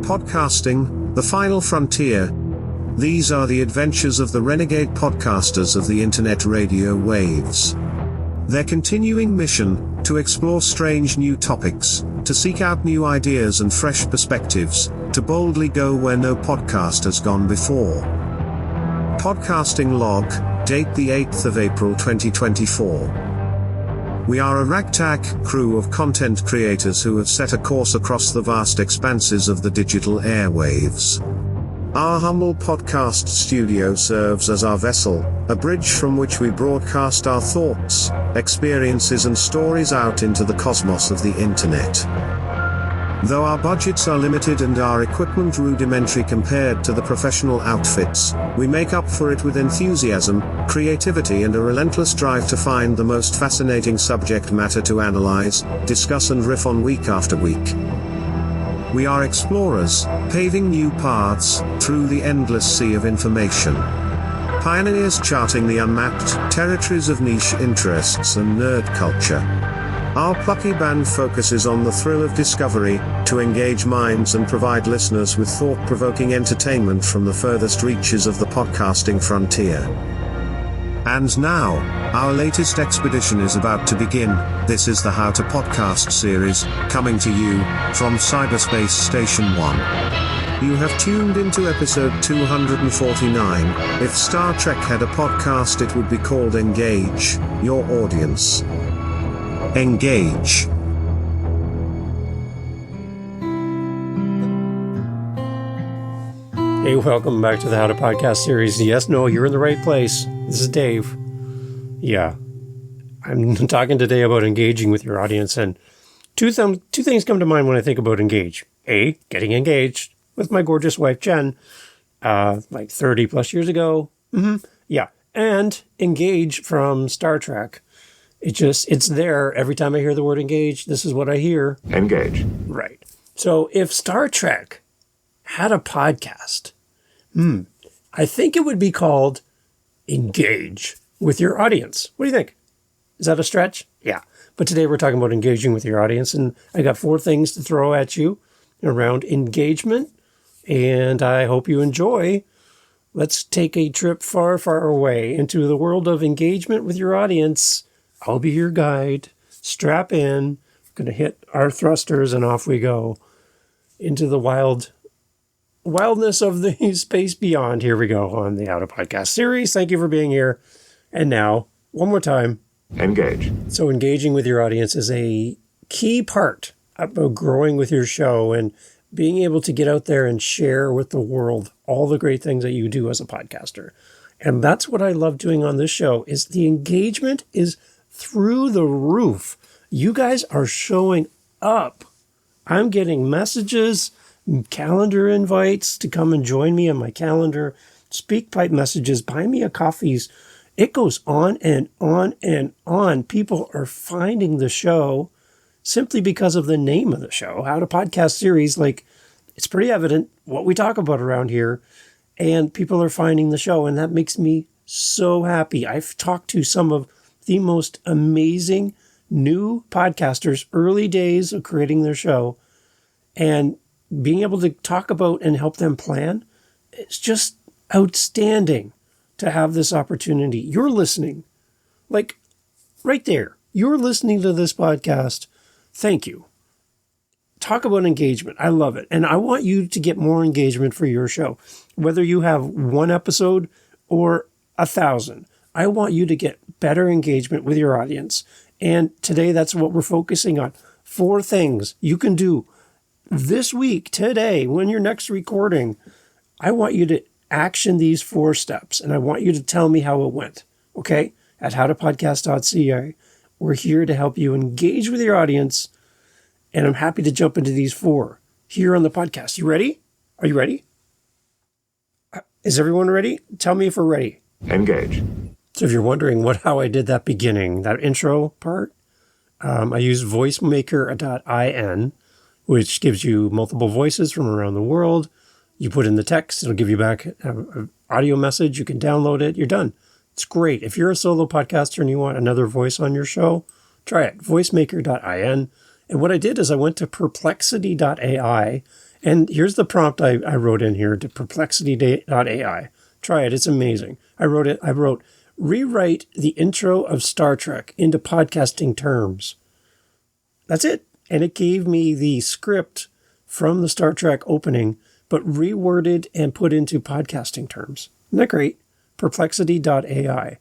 Podcasting, the final frontier. These are the adventures of the renegade podcasters of the internet radio waves. Their continuing mission, to explore strange new topics, to seek out new ideas and fresh perspectives, to boldly go where no podcast has gone before. Podcasting log, date the 8th of April 2024. We are a ragtag crew of content creators who have set a course across the vast expanses of the digital airwaves. Our humble podcast studio serves as our vessel, a bridge from which we broadcast our thoughts, experiences and stories out into the cosmos of the internet. Though our budgets are limited and our equipment rudimentary compared to the professional outfits, we make up for it with enthusiasm, creativity and a relentless drive to find the most fascinating subject matter to analyze, discuss and riff on week after week. We are explorers, paving new paths through the endless sea of information. Pioneers charting the unmapped territories of niche interests and nerd culture. Our plucky band focuses on the thrill of discovery, to engage minds and provide listeners with thought-provoking entertainment from the furthest reaches of the podcasting frontier. And now, our latest expedition is about to begin. This is the How to Podcast series, coming to you from Cyberspace Station 1. You have tuned into episode 249. If Star Trek had a podcast, it would be called Engage Your Audience. Engage. Hey, welcome back to the How to Podcast series. Yes, no, you're in the right place. This is Dave. Yeah, I'm talking today about engaging with your audience, and two things come to mind when I think about engage. A, getting engaged with my gorgeous wife, Jen, like 30 plus years ago. Yeah, and engage from Star Trek. It's there every time I hear the word engage. This is what I hear. Engage. Right. So if Star Trek had a podcast, I think it would be called Engage with Your Audience. What do you think? Is that a stretch? Yeah. But today we're talking about engaging with your audience, and I got 4 things to throw at you around engagement, and I hope you enjoy. Let's take a trip far, far away into the world of engagement with your audience. I'll be your guide. Strap in. We're going to hit our thrusters and off we go into the wildness of the space beyond. Here we go on the How to Podcast series. Thank you for being here. And now, one more time. Engage. So engaging with your audience is a key part about growing with your show and being able to get out there and share with the world all the great things that you do as a podcaster. And that's what I love doing on this show, is the engagement is through the roof. You guys are showing up. I'm getting messages, calendar invites to come and join me on my calendar, SpeakPipe messages, buy me a coffees. It goes on and on and on. People are finding the show simply because of the name of the show, How to Podcast series. Like, it's pretty evident what we talk about around here, and people are finding the show, and that makes me so happy. I've talked to some of the most amazing new podcasters, early days of creating their show, and being able to talk about and help them plan. It's just outstanding to have this opportunity. You're listening, like right there. You're listening to this podcast. Thank you. Talk about engagement. I love it. And I want you to get more engagement for your show. Whether you have 1 episode or 1,000, I want you to get better engagement with your audience. And today, that's what we're focusing on. 4 things you can do this week, today, when you're next recording. I want you to action these 4 steps, and I want you to tell me how it went. Okay? At howtopodcast.ca, we're here to help you engage with your audience, and I'm happy to jump into these 4 here on the podcast. You ready? Are you ready? Is everyone ready? Tell me if we're ready. Engage. So if you're wondering how I did that beginning, that intro part, I used voicemaker.in, which gives you multiple voices from around the world. You put in the text, it'll give you back an audio message. You can download it. You're done. It's great. If you're a solo podcaster and you want another voice on your show, try it. Voicemaker.in. And what I did is I went to perplexity.ai And here's the prompt I wrote in here to perplexity.ai. Try it. It's amazing. I wrote, rewrite the intro of Star Trek into podcasting terms. That's it. And it gave me the script from the Star Trek opening, but reworded and put into podcasting terms. Isn't that great? Perplexity.ai.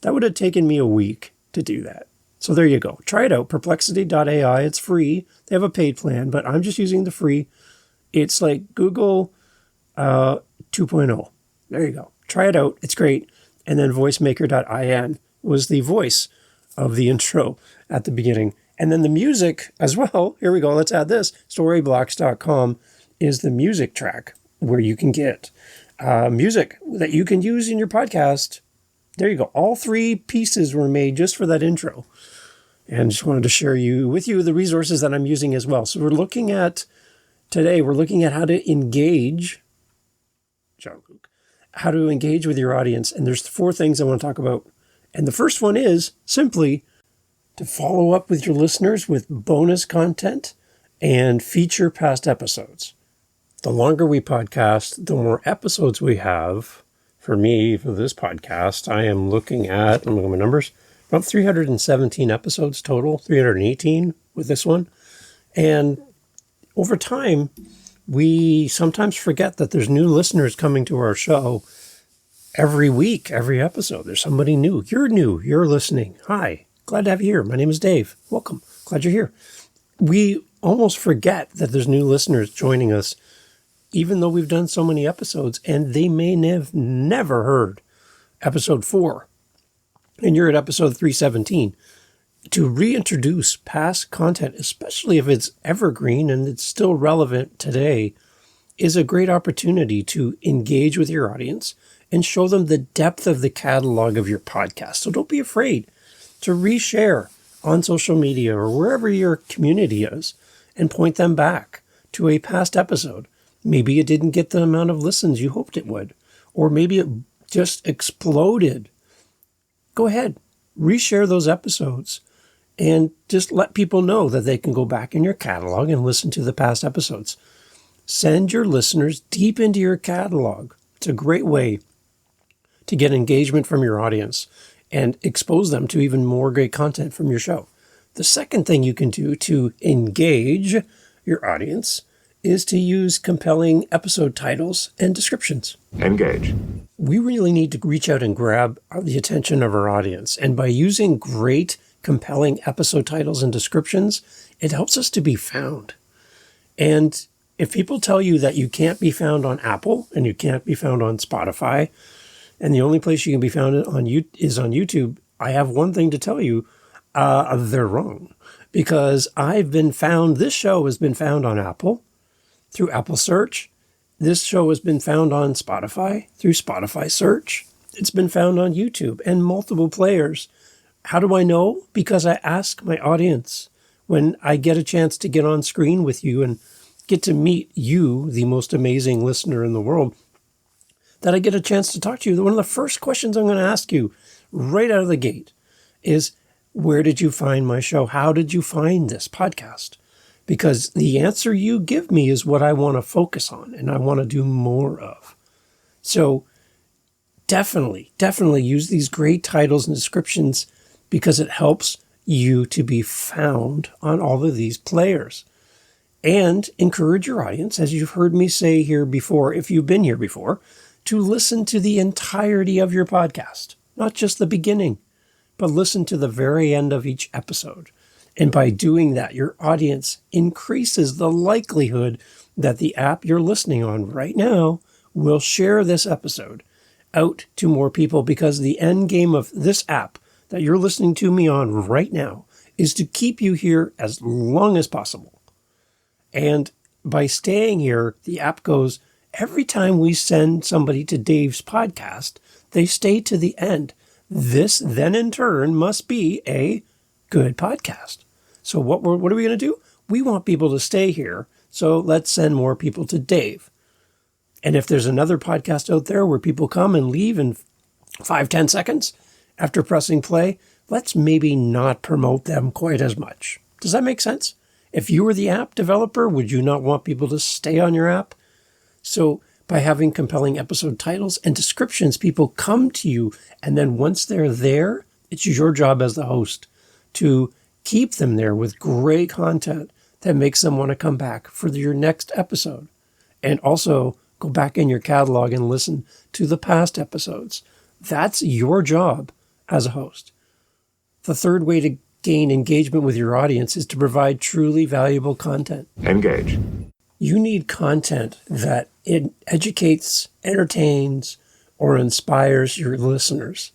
That would have taken me a week to do that. So there you go. Try it out. Perplexity.ai. It's free. They have a paid plan, but I'm just using the free. It's like Google 2.0. There you go. Try it out. It's great. And then voicemaker.in was the voice of the intro at the beginning. And then the music as well. Here we go. Let's add this. Storyblocks.com is the music track where you can get music that you can use in your podcast. There you go. All three pieces were made just for that intro. And just wanted to share with you the resources that I'm using as well. So today we're looking at how to engage, Jean-Luc, how to engage with your audience. And there's 4 things I want to talk about. And the first one is simply to follow up with your listeners with bonus content and feature past episodes. The longer we podcast, the more episodes we have. For me, for this podcast, I am looking at, I'm looking at my numbers, about 317 episodes total, 318 with this one. And over time, we sometimes forget that there's new listeners coming to our show every week, every episode. There's somebody new. You're listening. Hi, glad to have you here. My name is Dave. Welcome. Glad you're here. We almost forget that there's new listeners joining us, even though we've done so many episodes, and they may have never heard episode 4. And you're at episode 317. To reintroduce past content, especially if it's evergreen and it's still relevant today, is a great opportunity to engage with your audience and show them the depth of the catalog of your podcast. So don't be afraid to reshare on social media or wherever your community is and point them back to a past episode. Maybe it didn't get the amount of listens you hoped it would, or maybe it just exploded. Go ahead, reshare those episodes and just let people know that they can go back in your catalog and listen to the past episodes. Send your listeners deep into your catalog. It's a great way to get engagement from your audience and expose them to even more great content from your show. The second thing you can do to engage your audience is to use compelling episode titles and descriptions. Engage. We really need to reach out and grab the attention of our audience. And by using great, compelling episode titles and descriptions, it helps us to be found. And if people tell you that you can't be found on Apple and you can't be found on Spotify, and the only place you can be found is on YouTube, I have one thing to tell you, they're wrong. Because this show has been found on Apple through Apple Search. This show has been found on Spotify through Spotify Search. It's been found on YouTube and multiple players. How do I know? Because I ask my audience when I get a chance to get on screen with you and get to meet you, the most amazing listener in the world, that I get a chance to talk to you. One of the first questions I'm going to ask you right out of the gate is, where did you find my show? How did you find this podcast? Because the answer you give me is what I want to focus on and I want to do more of. So definitely use these great titles and descriptions because it helps you to be found on all of these players. And encourage your audience, as you've heard me say here before, if you've been here before, to listen to the entirety of your podcast, not just the beginning, but listen to the very end of each episode. And by doing that, your audience increases the likelihood that the app you're listening on right now will share this episode out to more people, because the end game of this app that you're listening to me on right now is to keep you here as long as possible. And by staying here, the app goes, every time we send somebody to Dave's podcast, they stay to the end. This then in turn must be a good podcast. So what are we going to do? We want people to stay here. So let's send more people to Dave. And if there's another podcast out there where people come and leave in 5-10 seconds after pressing play, let's maybe not promote them quite as much. Does that make sense? If you were the app developer, would you not want people to stay on your app? So by having compelling episode titles and descriptions, people come to you. And then once they're there, it's your job as the host to keep them there with great content that makes them want to come back for your next episode. And also go back in your catalog and listen to the past episodes. That's your job as a host. The third way to gain engagement with your audience is to provide truly valuable content. Engage. You need content that it educates, entertains, or inspires your listeners.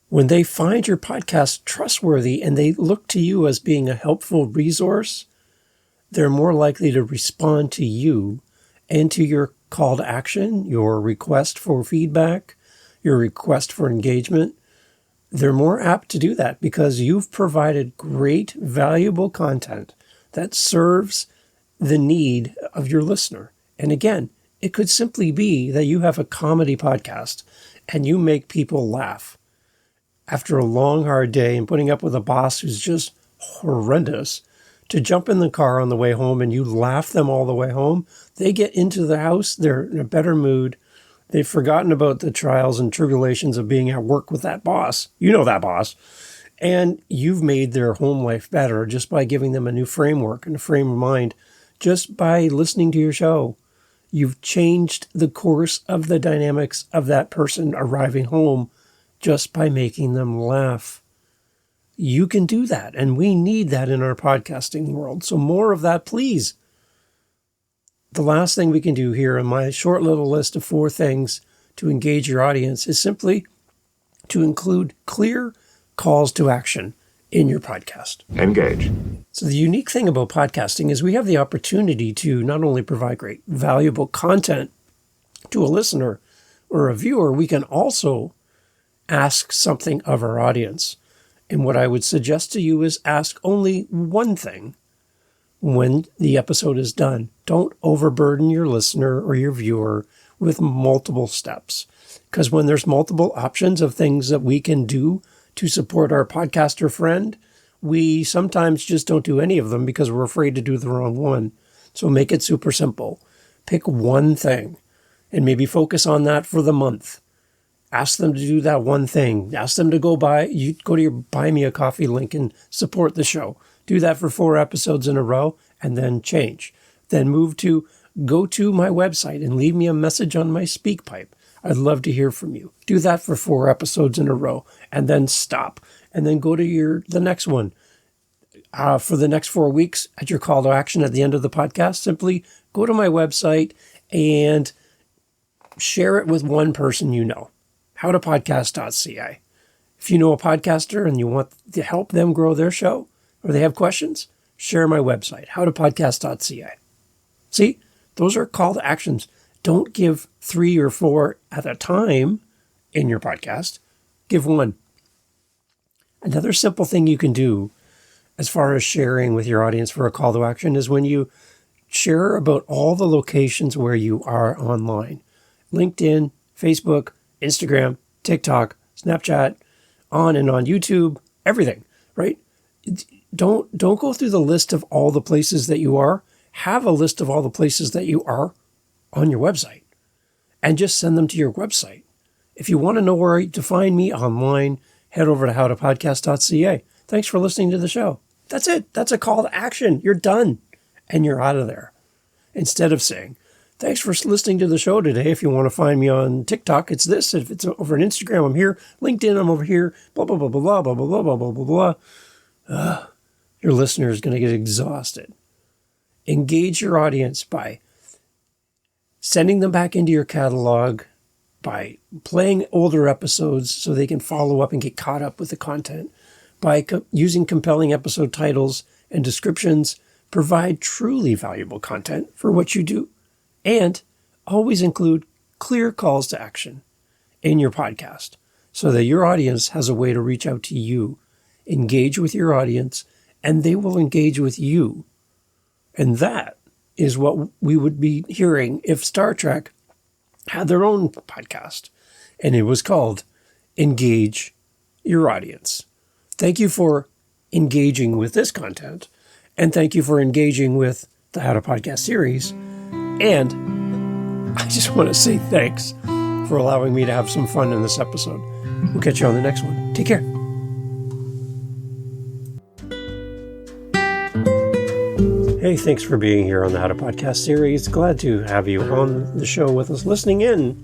When they find your podcast trustworthy and they look to you as being a helpful resource, they're more likely to respond to you and to your call to action, your request for feedback, your request for engagement. They're more apt to do that because you've provided great, valuable content that serves the need of your listener. And again, it could simply be that you have a comedy podcast and you make people laugh. After a long, hard day and putting up with a boss who's just horrendous, to jump in the car on the way home and you laugh them all the way home, they get into the house, they're in a better mood. They've forgotten about the trials and tribulations of being at work with that boss. You know that boss. And you've made their home life better just by giving them a new framework and a frame of mind. Just by listening to your show, you've changed the course of the dynamics of that person arriving home just by making them laugh. You can do that, and we need that in our podcasting world. So more of that, please. The last thing we can do here in my short little list of 4 things to engage your audience is simply to include clear calls to action in your podcast. Engage. So the unique thing about podcasting is we have the opportunity to not only provide great, valuable content to a listener or a viewer, we can also ask something of our audience. And what I would suggest to you is ask only one thing when the episode is done. Don't overburden your listener or your viewer with multiple steps. Because when there's multiple options of things that we can do to support our podcaster friend, we sometimes just don't do any of them because we're afraid to do the wrong one. So make it super simple. Pick one thing and maybe focus on that for the month. Ask them to do that one thing. Ask them to go to your Buy Me a Coffee link and support the show. Do that for 4 episodes in a row and then change. Then move to go to my website and leave me a message on my SpeakPipe. I'd love to hear from you. Do that for 4 episodes in a row and then stop. And then go to the next one. For the next 4 weeks at your call to action at the end of the podcast, simply go to my website and share it with one person you know. howtopodcast.ca. If you know a podcaster and you want to help them grow their show or they have questions, share my website, howtopodcast.ca. See, those are call to actions. Don't give 3 or 4 at a time in your podcast. Give one. Another simple thing you can do as far as sharing with your audience for a call to action is when you share about all the locations where you are online. LinkedIn, Facebook, Instagram, TikTok, Snapchat, on YouTube, everything, right? Don't go through the list of all the places that you are. Have a list of all the places that you are on your website and just send them to your website. If you want to know where to find me online, head over to howtopodcast.ca. Thanks for listening to the show. That's it. That's a call to action. You're done and you're out of there. Instead of saying, thanks for listening to the show today. If you want to find me on TikTok, it's this. If it's over on Instagram, I'm here. LinkedIn, I'm over here. Blah, blah, blah, blah, blah, blah, blah, blah, blah, blah, blah. Your listener is going to get exhausted. Engage your audience by sending them back into your catalog, by playing older episodes so they can follow up and get caught up with the content, by using compelling episode titles and descriptions. Provide truly valuable content for what you do. And always include clear calls to action in your podcast so that your audience has a way to reach out to you, engage with your audience, and they will engage with you. And that is what we would be hearing if Star Trek had their own podcast, and it was called Engage Your Audience. Thank you for engaging with this content, And thank you for engaging with the How to Podcast series. And I just want to say thanks for allowing me to have some fun in this episode. We'll catch you on the next one. Take care. Hey, thanks for being here on the How to Podcast series. Glad to have you on the show with us, listening in.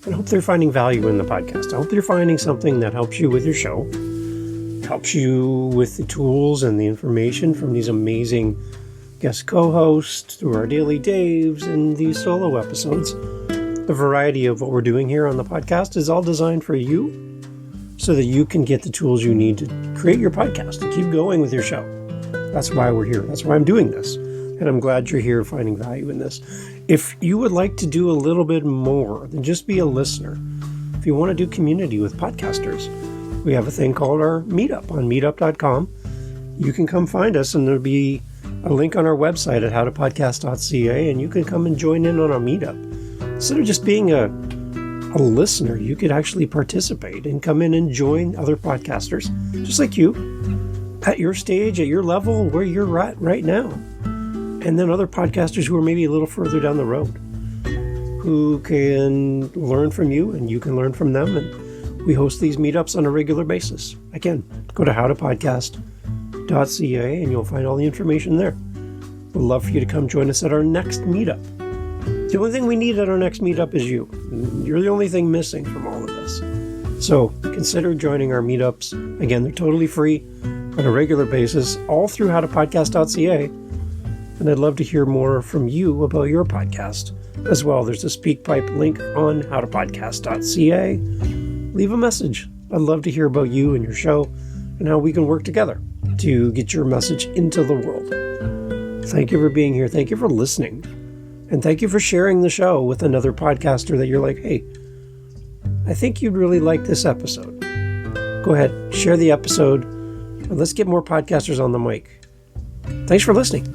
And I hope they're finding value in the podcast. I hope you're finding something that helps you with your show, helps you with the tools and the information from these amazing guest co-hosts through our daily Daves and these solo episodes. The variety of what we're doing here on the podcast is all designed for you so that you can get the tools you need to create your podcast and keep going with your show. That's why we're here. That's why I'm doing this. And I'm glad you're here finding value in this. If you would like to do a little bit more than just be a listener, if you want to do community with podcasters, we have a thing called our Meetup on meetup.com. You can come find us, and there'll be a link on our website at howtopodcast.ca, and you can come and join in on our Meetup. Instead of just being a listener, you could actually participate and come in and join other podcasters, just like you, at your stage, at your level, where you're at right now. And then other podcasters who are maybe a little further down the road, who can learn from you and you can learn from them. And we host these meetups on a regular basis. Again, go to howtopodcast.ca and you'll find all the information there. We'd love for you to come join us at our next meetup. The only thing we need at our next meetup is you. You're the only thing missing from all of this. So consider joining our meetups. Again, they're totally free on a regular basis, all through howtopodcast.ca. And I'd love to hear more from you about your podcast as well. There's a SpeakPipe link on howtopodcast.ca. Leave a message. I'd love to hear about you and your show and how we can work together to get your message into the world. Thank you for being here. Thank you for listening. And thank you for sharing the show with another podcaster that you're like, hey, I think you'd really like this episode. Go ahead, share the episode, and let's get more podcasters on the mic. Thanks for listening.